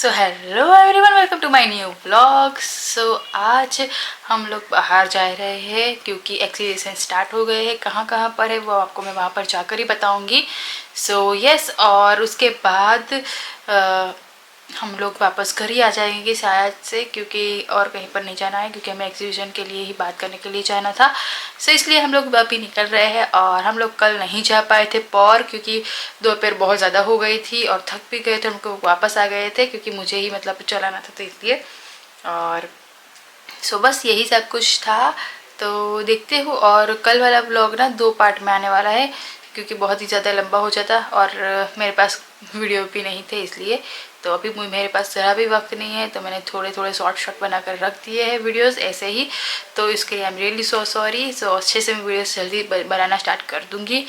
So hello everyone, welcome to my new vlog. So आज हम लोग बाहर जा रहे हैं क्योंकि एग्जीबिशन स्टार्ट हो गए हैं। कहाँ कहाँ पर है वो आपको मैं वहाँ पर जाकर ही बताऊँगी। सो यस, और उसके बाद हम लोग वापस घर ही आ जाएंगे शायद से, क्योंकि और कहीं पर नहीं जाना है, क्योंकि हमें एग्जीबिशन के लिए ही बात करने के लिए जाना था। सो इसलिए हम लोग अभी निकल रहे हैं। और हम लोग कल नहीं जा पाए थे पौर, क्योंकि दोपहर बहुत ज़्यादा हो गई थी और थक भी गए थे। हमको वापस आ गए थे क्योंकि मुझे ही मतलब चलाना था, तो इसलिए। और सो बस यही सब कुछ था। तो देखते हो, और कल वाला ब्लॉग ना 2 पार्ट में आने वाला है क्योंकि बहुत ही ज़्यादा लंबा हो जाता और मेरे पास वीडियो भी नहीं थे इसलिए। तो अभी मेरे पास ज़रा भी वक्त नहीं है, तो मैंने थोड़े थोड़े शॉर्ट बनाकर रख दिए हैं वीडियोस ऐसे ही। तो इसके लिए I am really so sorry. So अच्छे से मैं वीडियोस जल्दी बनाना स्टार्ट कर दूँगी।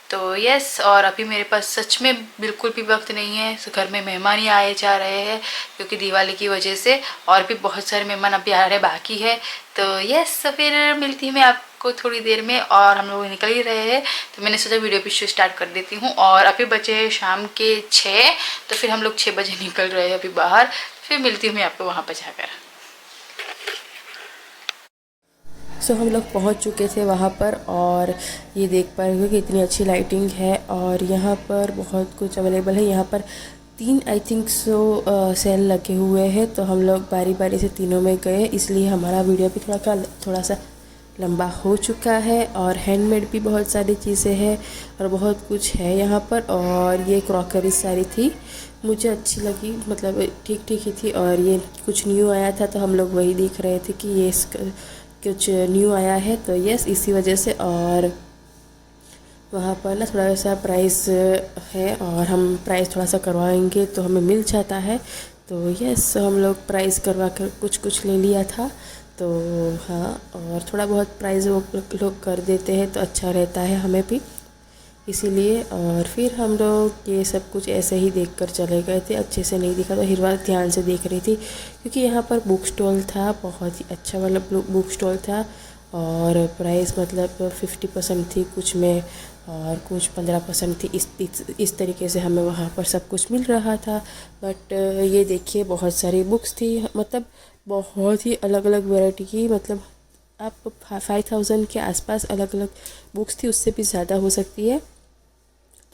तो यस, और अभी मेरे पास सच में बिल्कुल भी वक्त नहीं है। घर में मेहमान ही आए जा रहे हैं क्योंकि दिवाली की वजह से, और भी बहुत सारे मेहमान अभी आ रहे बाकी है। तो यस, फिर मिलती हूँ मैं आपको थोड़ी देर में, और हम लोग निकल ही रहे हैं। तो मैंने सोचा वीडियो पिक्चर स्टार्ट कर देती हूँ। और अभी बचे शाम के 6, तो फिर हम लोग 6 बजे निकल रहे हैं अभी बाहर। फिर मिलती हूँ मैं आपको वहाँ पर जाकर। सो हम लोग पहुंच चुके थे वहाँ पर, और ये देख पा रहे हो कि इतनी अच्छी लाइटिंग है और यहाँ पर बहुत कुछ अवेलेबल है। यहाँ पर 3 आई थिंक सेल लगे हुए हैं, तो हम लोग बारी बारी से तीनों में गए, इसलिए हमारा वीडियो भी थोड़ा सा लंबा हो चुका है। और हैंडमेड भी बहुत सारी चीज़ें हैं और बहुत कुछ है यहाँ पर। और ये क्रॉकरी सारी थी, मुझे अच्छी लगी, मतलब ठीक ठीक ही थी। और ये कुछ न्यू आया था तो हम लोग वही देख रहे थे कि ये कुछ न्यू आया है, तो यस इसी वजह से। और वहाँ पर ना थोड़ा सा प्राइस है और हम प्राइस थोड़ा सा करवाएंगे तो हमें मिल जाता है। तो यस, हम लोग प्राइस करवा कर कुछ ले लिया था। तो हाँ, और थोड़ा बहुत प्राइस वो लोग कर देते हैं तो अच्छा रहता है हमें भी, इसीलिए। और फिर हम लोग ये सब कुछ ऐसे ही देखकर चले गए थे, अच्छे से नहीं दिखा तो हिरवा ध्यान से देख रही थी क्योंकि यहाँ पर बुक स्टॉल था, बहुत ही अच्छा वाला बुक स्टॉल था। और प्राइस मतलब 50% थी कुछ में और कुछ 15% थी। इस तरीके से हमें वहाँ पर सब कुछ मिल रहा था। बट ये देखिए बहुत सारी बुक्स थी, मतलब बहुत ही अलग अलग वैरायटी की, मतलब आप 5000 के आसपास अलग अलग बुक्स थी, उससे भी ज़्यादा हो सकती है।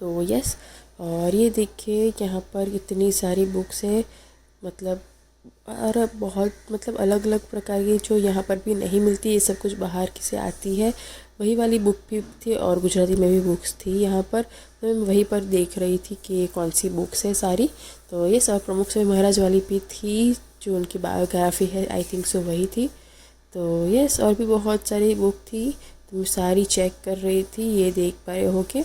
तो यस, और ये देखिए यहाँ पर इतनी सारी बुक्स है, मतलब और बहुत मतलब अलग अलग प्रकार की जो यहाँ पर भी नहीं मिलती, ये सब कुछ बाहर की से आती है। वही वाली बुक भी थी और गुजराती में भी बुक्स थी यहाँ पर, तो मैं वहीं पर देख रही थी कि कौन सी बुक्स है सारी। तो ये सब प्रमुख से महाराज वाली भी थी, जो उनकी बायोग्राफी है आई थिंक सो वही थी। तो यस, और भी बहुत सारी बुक थी, तो मैं सारी चेक कर रही थी, ये देख पा रहे हो के।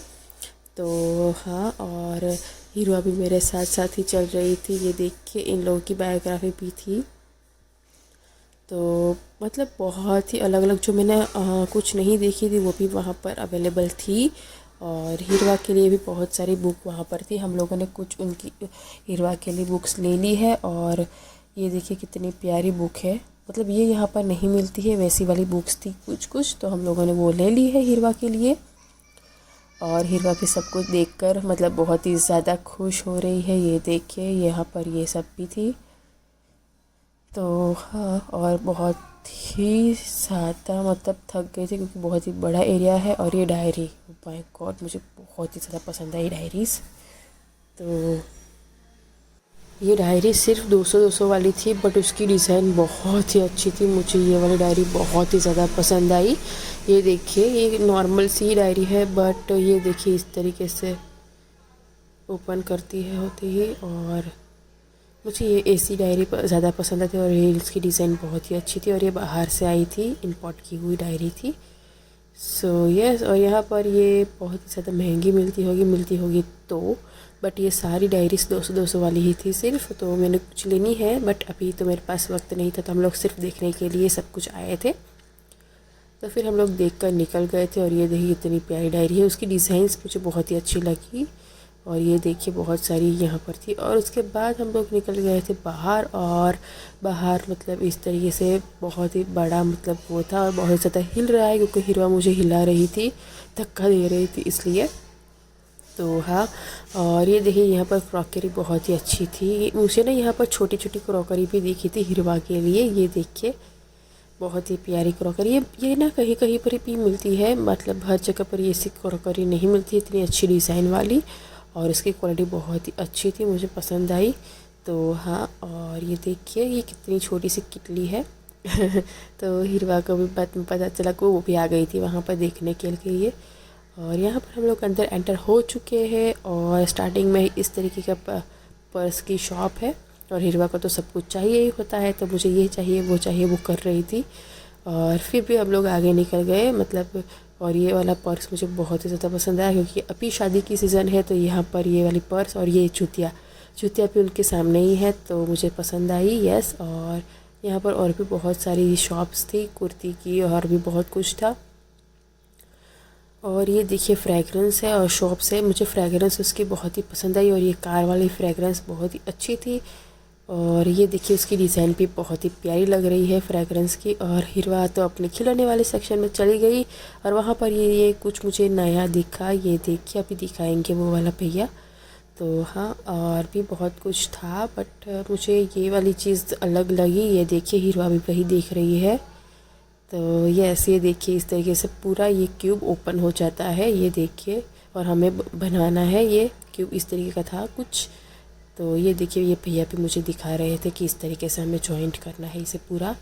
तो हाँ, और हीरो भी मेरे साथ साथ ही चल रही थी, ये देख के इन लोगों की बायोग्राफी भी थी। तो मतलब बहुत ही अलग अलग जो मैंने कुछ नहीं देखी थी वो भी वहाँ पर अवेलेबल थी। और हिरवा के लिए भी बहुत सारी बुक वहाँ पर थी, हम लोगों ने कुछ उनकी हिरवा के लिए बुक्स ले ली है। और ये देखिए कितनी प्यारी बुक है, मतलब ये यहाँ पर नहीं मिलती है, वैसी वाली बुक्स थी कुछ कुछ, तो हम लोगों ने वो ले ली है हिरवा के लिए। और हिरवा भी सब कुछ देखकर मतलब बहुत ही ज़्यादा खुश हो रही है, ये देखिए यहाँ पर ये सब भी थी। तो हाँ, और बहुत ही ज़्यादा मतलब थक गए थे क्योंकि बहुत ही बड़ा एरिया है। और ये डायरी, माय गॉड, मुझे बहुत ही ज़्यादा पसंद आई डायरीज़। तो ये डायरी सिर्फ 200 वाली थी, बट उसकी डिज़ाइन बहुत ही अच्छी थी, मुझे ये वाली डायरी बहुत ही ज़्यादा पसंद आई। ये देखिए, ये नॉर्मल सी डायरी है, बट ये देखिए इस तरीके से ओपन करती है होती ही। और मुझे ये ऐसी डायरी ज़्यादा पसंद आती है, और ये इसकी डिज़ाइन बहुत ही अच्छी थी, और ये बाहर से आई थी, इम्पोर्ट की हुई डायरी थी। सो यस, और यहाँ पर ये बहुत ही ज़्यादा महंगी मिलती होगी तो, बट ये सारी डायरीज 200 वाली ही थी सिर्फ, तो मैंने कुछ लेनी है, बट अभी तो मेरे पास वक्त नहीं था, तो हम लोग सिर्फ देखने के लिए सब कुछ आए थे। तो फिर हम लोग देख कर निकल गए थे। और ये देखिए इतनी प्यारी डायरी है, उसकी डिज़ाइंस मुझे बहुत ही अच्छी लगी। और ये देखिए बहुत सारी यहाँ पर थी। और उसके बाद हम लोग निकल गए थे बाहर, और बाहर मतलब इस तरीके से बहुत ही बड़ा मतलब वो था, और बहुत ज़्यादा हिल रहा है क्योंकि हिरवा मुझे हिला रही थी, धक्का दे रही थी इसलिए। तो हाँ, और ये देखिए यहाँ पर क्रॉकरी बहुत ही अच्छी थी। मुझे ना यहाँ पर छोटी छोटी क्रॉकरी भी दिखी थी हिरवा के लिए। ये देखिए बहुत ही प्यारी क्रॉकरी। ये ना कहीं कहीं पर भी मिलती है, मतलब हर जगह पर ये ऐसी क्रॉकरी नहीं मिलती इतनी अच्छी डिज़ाइन वाली, और इसकी क्वालिटी बहुत ही अच्छी थी, मुझे पसंद आई। तो हाँ, और ये देखिए ये कितनी छोटी सी किटली है। तो हिरवा को भी पता चला कि वो भी आ गई थी वहाँ पर देखने के लिए। और यहाँ पर हम लोग अंदर एंटर हो चुके हैं, और स्टार्टिंग में इस तरीके का पर्स की शॉप है। और हिरवा को तो सब कुछ चाहिए ही होता है, तो मुझे ये चाहिए वो कर रही थी। और फिर भी हम लोग आगे निकल गए, मतलब। और ये वाला पर्स मुझे बहुत ही ज़्यादा पसंद आया, क्योंकि अभी शादी की सीज़न है, तो यहाँ पर ये वाली पर्स और ये जूतियाँ भी उनके सामने ही है, तो मुझे पसंद आई। यस, और यहाँ पर और भी बहुत सारी शॉप्स थी कुर्ती की, और भी बहुत कुछ था। और ये देखिए फ्रेगरेंस है और शॉप्स है, मुझे फ्रेगरेंस उसकी बहुत ही पसंद आई, और ये कार वाली फ्रेगरेंस बहुत ही अच्छी थी। और ये देखिए उसकी डिज़ाइन भी बहुत ही प्यारी लग रही है फ्रेगरेंस की। और हिरवा तो अपने खिलौने वाले सेक्शन में चली गई, और वहाँ पर ये कुछ मुझे नया दिखा, ये देखिए अभी दिखाएंगे वो वाला भैया। तो हाँ, और भी बहुत कुछ था, बट मुझे ये वाली चीज़ अलग लगी। ये देखिए हिरवा भी वही देख रही है। तो ये देखिए इस तरीके से पूरा ये क्यूब ओपन हो जाता है, ये देखिए। और हमें बनाना है, ये क्यूब इस तरीके का था कुछ। तो ये देखिए ये भैया भी मुझे दिखा रहे थे कि इस तरीके से हमें जॉइंट करना है इसे पूरा।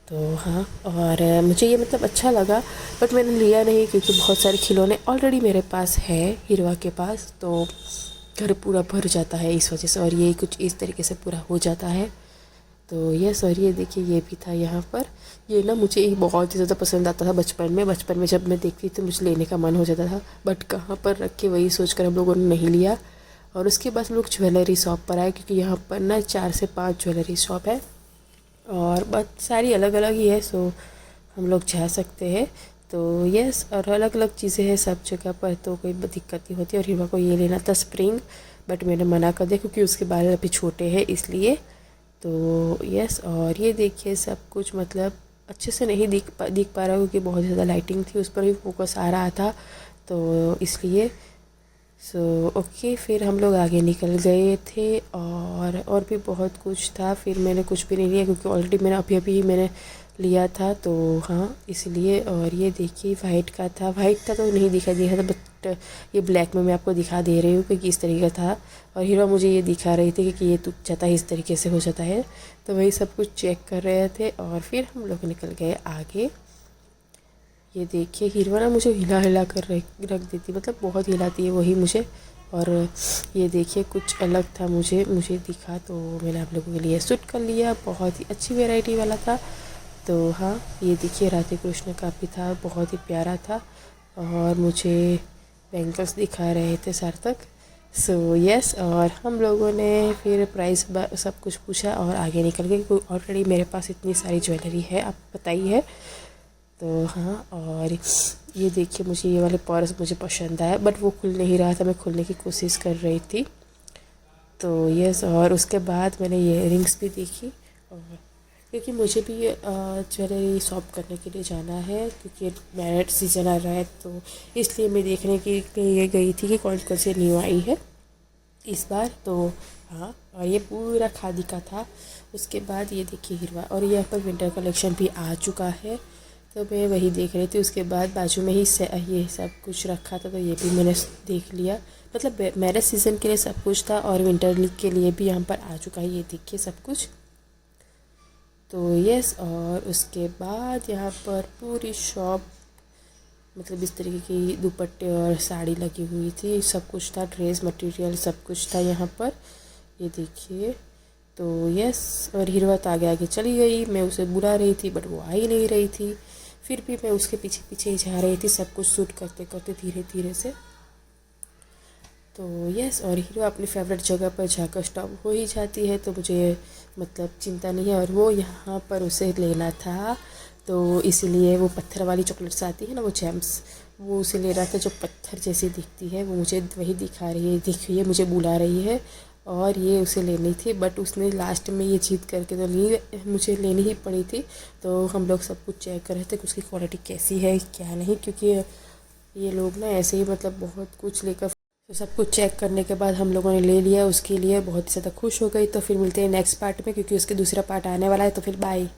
तो हाँ, और मुझे ये मतलब अच्छा लगा, बट मैंने लिया नहीं, क्योंकि बहुत सारे खिलौने ऑलरेडी मेरे पास है हिरवा के पास, तो घर पूरा भर जाता है इस वजह से। और ये कुछ इस तरीके से पूरा हो जाता है। तो यस, और ये देखिए ये भी था यहाँ पर। ये ना मुझे बहुत ही ज़्यादा पसंद आता था बचपन में जब मैं देखती थी तो मुझे लेने का मन हो जाता था, बट कहाँ पर रख के वही सोचकर हम लोगों ने नहीं लिया। और उसके बाद हम लोग ज्वेलरी शॉप पर आए, क्योंकि यहाँ पर ना 4 से 5 ज्वेलरी शॉप है, और बहुत सारी अलग अलग ही है, सो हम लोग जा सकते हैं। तो यस, और अलग अलग चीज़ें हैं सब जगह पर, तो कोई दिक्कत नहीं होती। और हिरवा को ये लेना था स्प्रिंग, बट मैंने मना कर दिया, क्योंकि उसके बाल अभी छोटे हैं इसलिए। तो यस, और ये देखिए सब कुछ मतलब अच्छे से नहीं दिख पा रहा, क्योंकि बहुत ज़्यादा लाइटिंग थी, उस पर भी फोकस आ रहा था, तो इसलिए। सो ओके, फिर हम लोग आगे निकल गए थे, और भी बहुत कुछ था। फिर मैंने कुछ भी नहीं लिया, क्योंकि ऑलरेडी मैंने अभी मैंने लिया था, तो हाँ इसलिए। और ये देखिए वाइट का था, वाइट था तो नहीं दिखा दिया था, बट ये ब्लैक में मैं आपको दिखा दे रही हूँ कि किस तरीके का था। और हीरो मुझे ये दिखा रही थी कि ये टूट जाता है, इस तरीके से हो जाता है, तो वही सब कुछ चेक कर रहे थे। और फिर हम लोग निकल गए आगे। ये देखिए हीरो ना मुझे हिला हिला कर रख देती, मतलब बहुत हिलाती है वही मुझे। और ये देखिए कुछ अलग था, मुझे दिखा, तो मैंने आप लोगों के लिए शूट कर लिया। बहुत ही अच्छी वैरायटी वाला था। तो हाँ, ये देखिए राधे कृष्ण का भी था, बहुत ही प्यारा था। और मुझे बैंगल्स दिखा रहे थे सार्थक। सो यस, और हम लोगों ने फिर प्राइस सब कुछ पूछा और आगे निकल गए, क्योंकि ऑलरेडी मेरे पास इतनी सारी ज्वेलरी है, आप बताइए। तो हाँ, और ये देखिए मुझे ये वाले पर्स मुझे पसंद आया, बट वो खुल नहीं रहा था, मैं खोलने की कोशिश कर रही थी। तो यस, और उसके बाद मैंने ये रिंग्स भी देखी, और क्योंकि मुझे भी ज्वेलरी शॉप करने के लिए जाना है, क्योंकि मैरिज सीज़न आ रहा है, तो इसलिए मैं देखने के लिए गई थी कि कौन कौन से न्यू आई है इस बार। तो हाँ, और ये पूरा खादी का था। उसके बाद ये देखिए हिरवा, और यहाँ पर विंटर कलेक्शन भी आ चुका है, तो मैं वही देख रही थी। उसके बाद बाजू में ही ये सब कुछ रखा था, तो ये भी मैंने देख लिया। मतलब मैरिज सीज़न के लिए सब कुछ था, और विंटर के लिए भी यहाँ पर आ चुका है, ये देखिए सब कुछ। तो यस, और उसके बाद यहाँ पर पूरी शॉप मतलब इस तरीके की दुपट्टे और साड़ी लगी हुई थी, सब कुछ था, ड्रेस मटेरियल सब कुछ था यहाँ पर, ये देखिए। तो यस, और हिरवा तो आगे आगे चली गई, मैं उसे बुला रही थी बट वो आ ही नहीं रही थी। फिर भी मैं उसके पीछे पीछे ही जा रही थी, सब कुछ शूट करते करते धीरे धीरे से। तो यस, और हीरो अपनी फेवरेट जगह पर जाकर स्टॉप हो ही जाती है, तो मुझे मतलब चिंता नहीं है। और वो यहाँ पर उसे लेना था, तो इसीलिए वो पत्थर वाली चॉकलेट्स आती है ना, वो जेम्स, वो उसे ले रहा था जो पत्थर जैसी दिखती है, वो मुझे वही दिखा रही है, देखिए मुझे बुला रही है, और ये उसे लेनी थी। बट उसने लास्ट में ये जीत करके तो मुझे लेनी ही पड़ी थी। तो हम लोग सब कुछ चेक कर रहे थे कि उसकी क्वालिटी कैसी है क्या नहीं, क्योंकि ये लोग ना ऐसे ही मतलब बहुत कुछ लेकर, तो सब कुछ चेक करने के बाद हम लोगों ने ले लिया, उसके लिए बहुत ही ज़्यादा खुश हो गई। तो फिर मिलते हैं नेक्स्ट पार्ट में, क्योंकि उसके दूसरा पार्ट आने वाला है। तो फिर बाय।